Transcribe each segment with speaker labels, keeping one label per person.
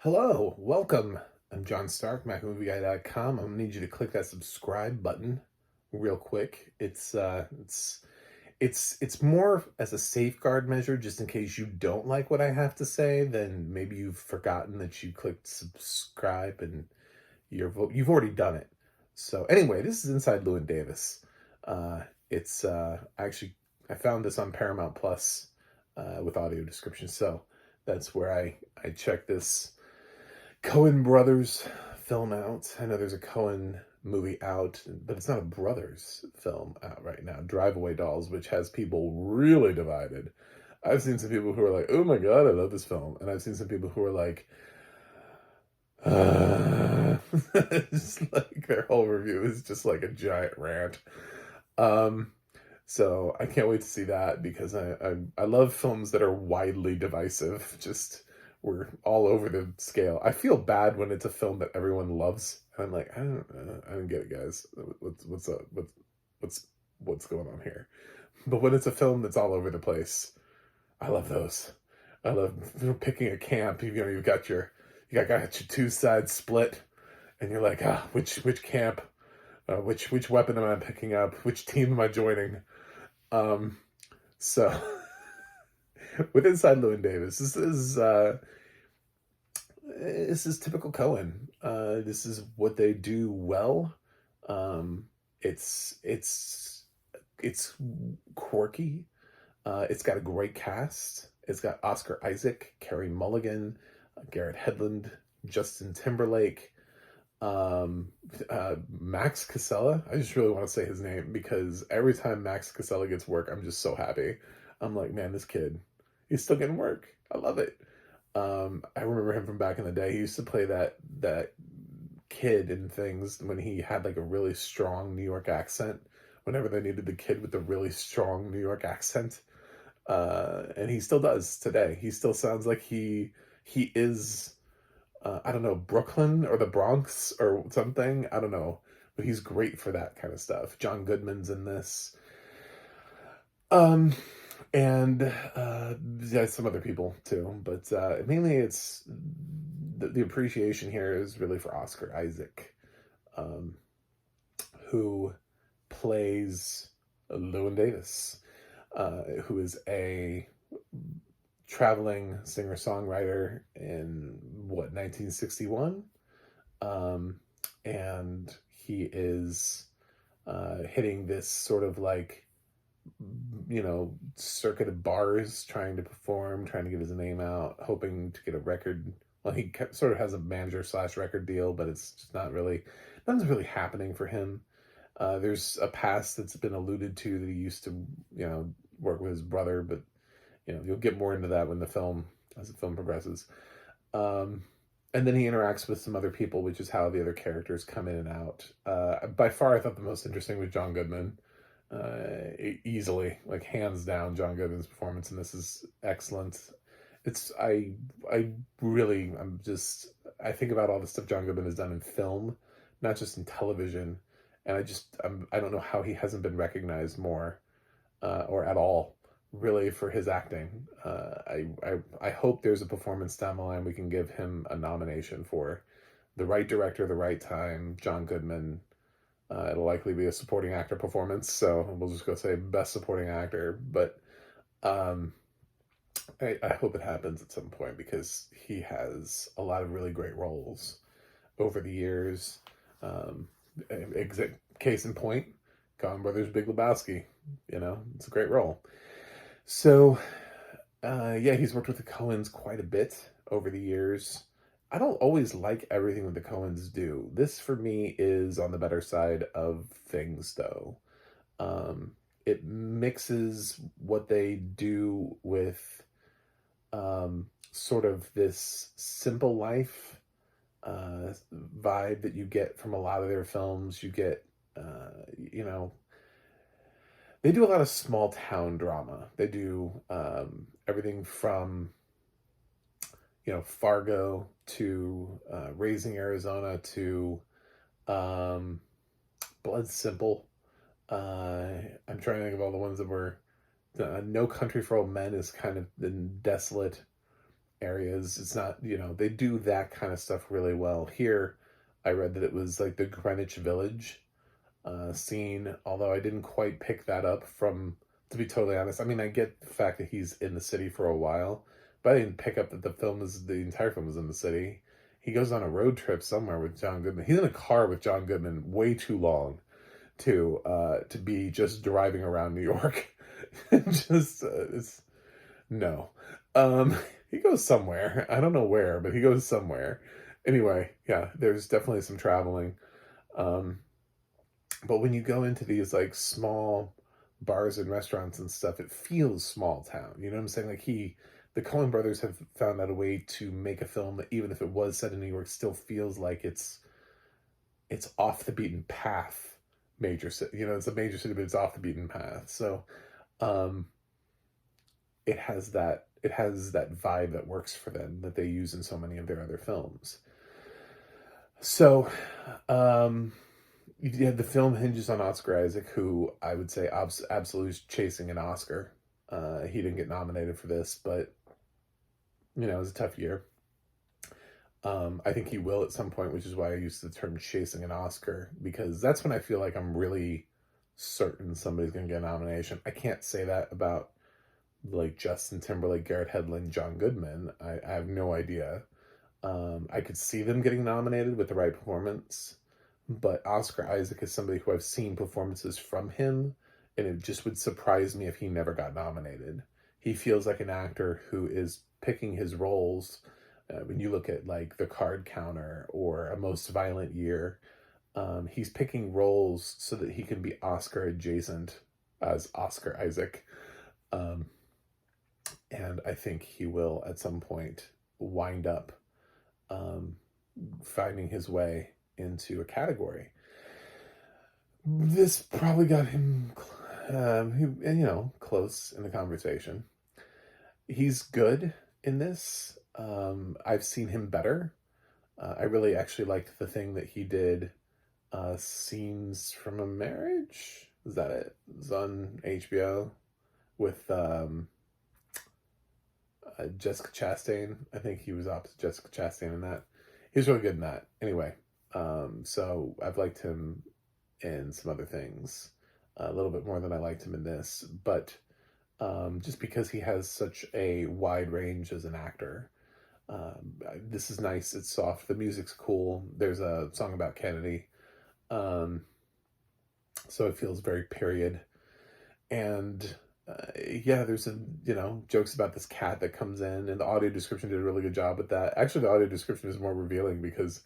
Speaker 1: Hello, welcome. I'm John Stark, MacMovieGuy.com. I'm gonna need you to click that subscribe button real quick. It's more as a safeguard measure, just in case you don't like what I have to say. Then maybe you've forgotten that you clicked subscribe and you've already done it. So anyway, this is Inside Llewyn Davis. It's actually I found this on Paramount Plus with audio description. So that's where I check this Coen Brothers film out. I know there's a Coen movie out, but it's not a Brothers film out right now. Drive Away Dolls, which has people really divided. I've seen some people who are like, "Oh my god, I love this film," and I've seen some people who are like, it's like their whole review is just like a giant rant. Um, so I can't wait to see that because I love films that are widely divisive. Just we're all over the scale. I feel bad when it's a film that everyone loves, and I'm like, I don't get it, guys. What's up? What's going on here? But when it's a film that's all over the place, I love those. I love picking a camp. You've got your two sides split, and you're like, which camp, which weapon am I picking up? Which team am I joining? Um, so with Inside Llewyn Davis, this is typical Coen. This is what they do well. Um, it's quirky. It's got a great cast. It's got Oscar Isaac, Carey Mulligan, Garrett Hedlund, Justin Timberlake, Max Casella. I just really want to say his name because every time Max Casella gets work, I'm just so happy. I'm like, man, this kid, he's still getting work. I love it. I remember him from back in the day. He used to play that kid in things when he had like a really strong New York accent. Whenever they needed the kid with the really strong New York accent, and he still does today. He still sounds like he is. I don't know, Brooklyn or the Bronx or something. I don't know, but he's great for that kind of stuff. John Goodman's in this. Um, and yeah, some other people too, but mainly it's the appreciation here is really for Oscar Isaac, um, who plays Llewyn Davis, who is a traveling singer-songwriter in 1961, and he is hitting this sort of like circuit of bars, trying to perform, trying to get his name out, hoping to get a record. Well, he sort of has a manager slash record deal, but it's just nothing's really happening for him. There's a past that's been alluded to that he used to work with his brother, but you'll get more into that as the film progresses. And then he interacts with some other people, which is how the other characters come in and out. By far, I thought the most interesting was John Goodman. Easily, like hands down, John Goodman's performance in this is excellent. I think about all the stuff John Goodman has done in film, not just in television, and I don't know how he hasn't been recognized more, or at all, really, for his acting. I hope there's a performance down the line we can give him a nomination for the right director, the right time. John Goodman. It'll likely be a supporting actor performance, so we'll just go say best supporting actor. But I hope it happens at some point because he has a lot of really great roles over the years. Case in point, Coen Brothers' Big Lebowski. It's a great role. So, yeah, he's worked with the Coens quite a bit over the years. I don't always like everything that the Coens do. This, for me, is on the better side of things, though. It mixes what they do with sort of this simple life vibe that you get from a lot of their films. You get, they do a lot of small town drama. They do everything from Fargo to Raising Arizona to Blood Simple. I'm trying to think of all the ones that were. No Country for Old Men is kind of desolate, areas. It's not, they do that kind of stuff really well. Here, I read that it was like the Greenwich Village scene, although I didn't quite pick that up from, to be totally honest. I mean, I get the fact that he's in the city for a while, but I didn't pick up that the entire film is in the city. He goes on a road trip somewhere with John Goodman. He's in a car with John Goodman way too long to be just driving around New York. Just it's no. Um, he goes somewhere. I don't know where, but he goes somewhere. Anyway, yeah, there's definitely some traveling. Um, but when you go into these like small bars and restaurants and stuff, it feels small town. You know what I'm saying? Like the Coen brothers have found out a way to make a film that even if it was set in New York, still feels like it's off the beaten path. Major city, it's a major city, but it's off the beaten path. So, um, it has that vibe that works for them that they use in so many of their other films. So, yeah, the film hinges on Oscar Isaac, who I would say absolutely is chasing an Oscar. He didn't get nominated for this, but it was a tough year. I think he will at some point, which is why I use the term chasing an Oscar, because that's when I feel like I'm really certain somebody's going to get a nomination. I can't say that about like Justin Timberlake, Garrett Hedlund, John Goodman. I have no idea. I could see them getting nominated with the right performance, but Oscar Isaac is somebody who I've seen performances from him, and it just would surprise me if he never got nominated. He feels like an actor who is picking his roles. When you look at like The Card Counter or A Most Violent Year, he's picking roles so that he can be Oscar adjacent as Oscar Isaac. And I think he will at some point wind up finding his way into a category. This probably got him, close in the conversation. He's good in this. I've seen him better. I really actually liked the thing that he did, Scenes from a Marriage. Is that it? It's on HBO with Jessica Chastain. I think he was opposite Jessica Chastain in that. He's really good in that. Anyway, so I've liked him in some other things a little bit more than I liked him in this, but just because he has such a wide range as an actor. This is nice. It's soft. The music's cool. There's a song about Kennedy. So it feels very period. And yeah, there's jokes about this cat that comes in, and the audio description did a really good job with that. Actually, the audio description is more revealing because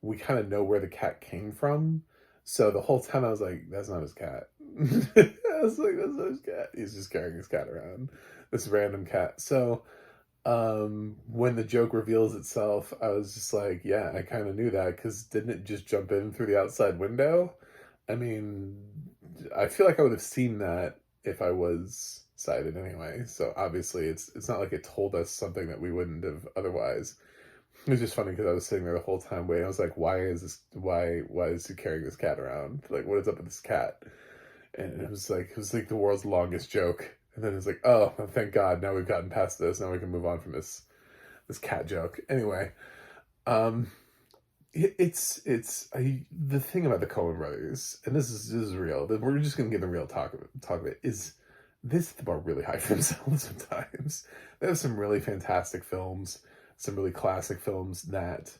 Speaker 1: we kind of know where the cat came from. So the whole time I was like, that's not his cat. I was like, that's not his cat. He's just carrying his cat around. This random cat. So when the joke reveals itself, I was just like, yeah, I kind of knew that, because didn't it just jump in through the outside window? I mean, I feel like I would have seen that if I was sighted anyway. So obviously it's not like it told us something that we wouldn't have otherwise. It was just funny because I was sitting there the whole time waiting. I was like, why is he carrying this cat around? Like, what is up with this cat? And it was like the world's longest joke. And then it's like, oh, thank God, now we've gotten past this. Now we can move on from this cat joke. Anyway, the thing about the Coen brothers, and this is real. We're just gonna get the real talk of it. Is this the bar really high for themselves sometimes? They have some really fantastic films, some really classic films that,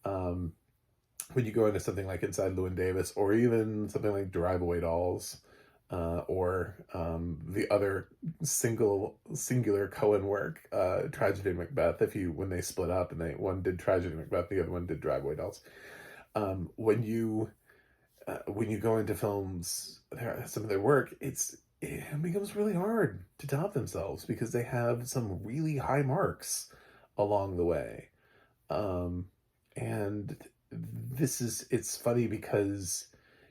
Speaker 1: when you go into something like Inside Llewyn Davis, or even something like Drive-Away Dolls, or the other singular Coen work, Tragedy of Macbeth. When they split up and one did Tragedy of Macbeth, the other one did Drive-Away Dolls. When you go into films, some of their work, it becomes really hard to top themselves because they have some really high marks along the way. And it's funny because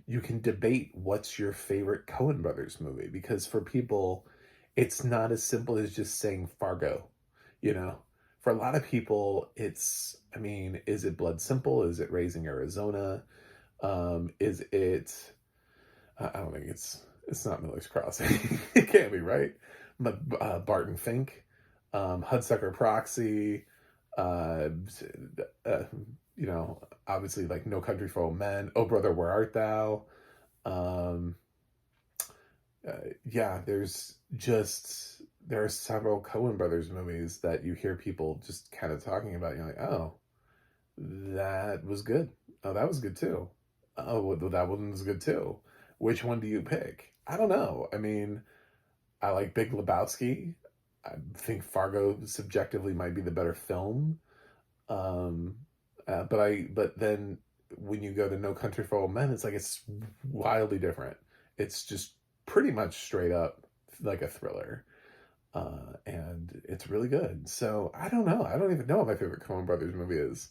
Speaker 1: you can debate what's your favorite Coen Brothers movie, because for people, it's not as simple as just saying Fargo, For a lot of people, is it Blood Simple? Is it Raising Arizona? Is it, I don't think it's not Miller's Crossing. It can't be, right? But Barton Fink, Hudsucker Proxy, Uh, uh, Obviously like No Country for Old Men, Oh Brother, Where Art Thou? Um, yeah, there are several Coen Brothers movies that you hear people just kind of talking about. You're like, oh, that was good. Oh, that was good too. Oh, well, that one was good too. Which one do you pick? I don't know. I mean, I like Big Lebowski. I think Fargo subjectively might be the better film. Um, but then when you go to No Country for Old Men, it's like it's wildly different. It's just pretty much straight up like a thriller, and it's really good. So I don't know. I don't even know what my favorite Coen Brothers movie is.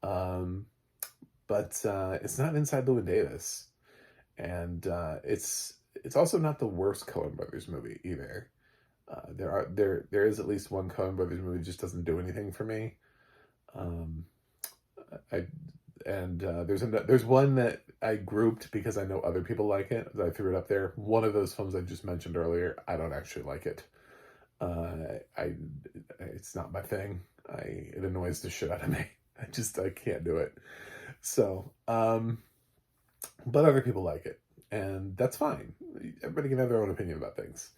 Speaker 1: Um, but it's not Inside Llewyn Davis, and it's also not the worst Coen Brothers movie either. There is at least one Coen Brothers movie that just doesn't do anything for me. Um, I and there's one that I grouped because I know other people like it. I threw it up there. One of those films I just mentioned earlier, I don't actually like it. I It's not my thing. It annoys the shit out of me. I can't do it. So, but other people like it, and that's fine. Everybody can have their own opinion about things.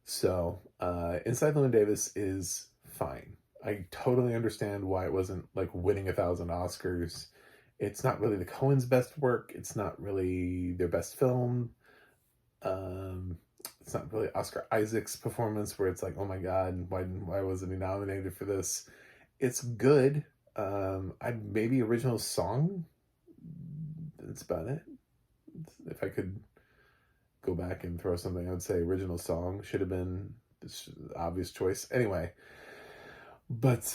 Speaker 1: So, Inside Llewyn Davis is fine. I totally understand why it wasn't like winning 1,000 Oscars. It's not really the Coen's best work. It's not really their best film. Um, it's not really Oscar Isaac's performance where it's like, oh my God, why wasn't he nominated for this? It's good. I maybe original song. That's about it. If I could go back and throw something, I would say original song should have been this obvious choice. Anyway, but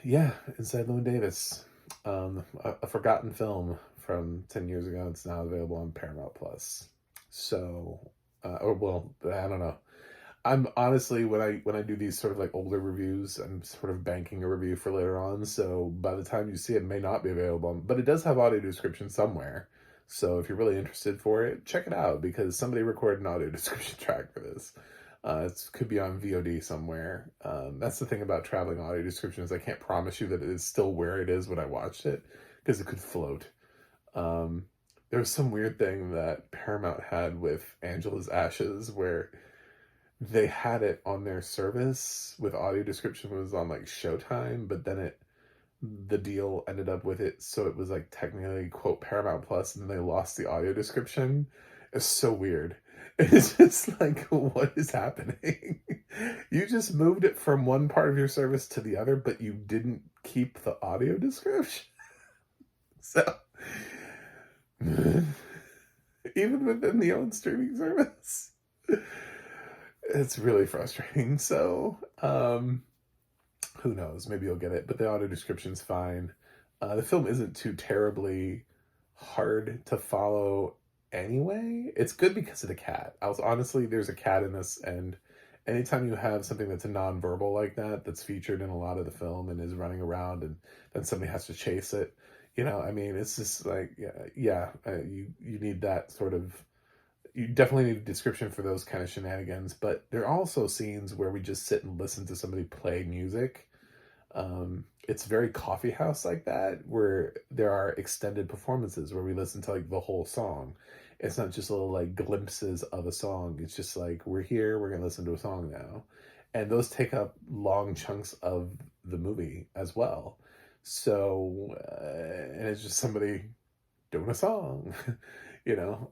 Speaker 1: yeah, Inside Llewyn Davis, a forgotten film from 10 years ago. It's now available on Paramount Plus. So, or well, I don't know. I'm honestly when I do these sort of like older reviews, I'm sort of banking a review for later on. So by the time you see it, it may not be available, but it does have audio description somewhere. So if you're really interested for it, check it out because somebody recorded an audio description track for this. It could be on VOD somewhere. That's the thing about traveling audio descriptions. I can't promise you that it is still where it is when I watched it because it could float. Um, there was some weird thing that Paramount had with Angela's Ashes where they had it on their service with audio description was on like Showtime, but then the deal ended up with it so it was like technically quote Paramount Plus, and then they lost the audio description. It's so weird. It's just like, what is happening? You just moved it from one part of your service to the other, but you didn't keep the audio description. So even within the own streaming service, it's really frustrating. So, who knows? Maybe you'll get it, but the audio description's fine. The film isn't too terribly hard to follow anyway. It's good because of the cat. Honestly, there's a cat in this, and anytime you have something that's a nonverbal like that, that's featured in a lot of the film and is running around, and then somebody has to chase it, I mean, it's just like, you need that sort of. You definitely need a description for those kind of shenanigans, but there are also scenes where we just sit and listen to somebody play music. It's very coffee house like that, where there are extended performances where we listen to like the whole song. It's not just little like glimpses of a song. It's just like, we're here, we're gonna listen to a song now. And those take up long chunks of the movie as well. So, and it's just somebody doing a song, you know?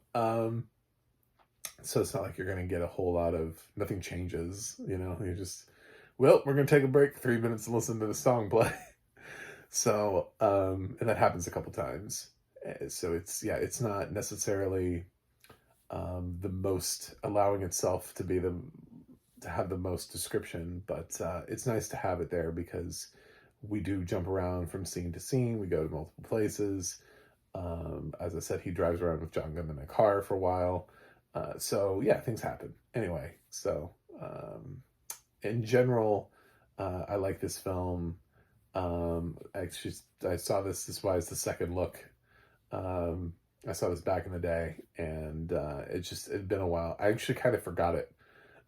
Speaker 1: So it's not like you're going to get a whole lot of, nothing changes, you're just, well, we're going to take a break, 3 minutes and listen to the song play. So, and that happens a couple times. So it's not necessarily the most allowing itself to have the most description, but it's nice to have it there because we do jump around from scene to scene. We go to multiple places. As I said, he drives around with John Goodman in a car for a while. So yeah, things happen. Anyway, so in general, I like this film. Actually, I saw this. This was the second look. I saw this back in the day, and it'd been a while. I actually kind of forgot it.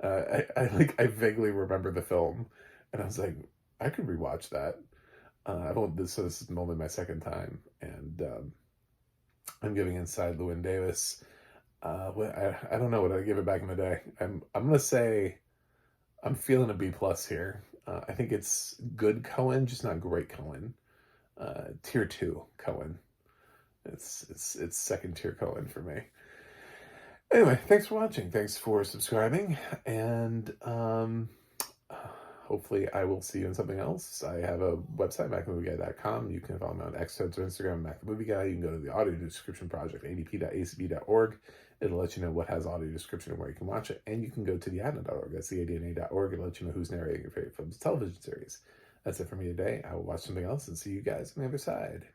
Speaker 1: I vaguely remember the film, and I was like, I could rewatch that. This is only my second time, and I'm giving Inside Llewyn Davis. I don't know what I give it back in the day. I'm gonna say I'm feeling a B plus here. I think it's good Coen, just not great Coen. Tier two Coen. It's second tier Coen for me. Anyway, thanks for watching. Thanks for subscribing, and hopefully I will see you in something else. I have a website, MacTheMovieGuy.com. You can follow me on X, Twitter, Instagram, Mac the Movie Guy. You can go to the audio description project, adp.acb.org. It'll let you know what has audio description and where you can watch it. And you can go to the ADNA.org. That's the ADNA.org. It'll let you know who's narrating your favorite films and television series. That's it for me today. I will watch something else and see you guys on the other side.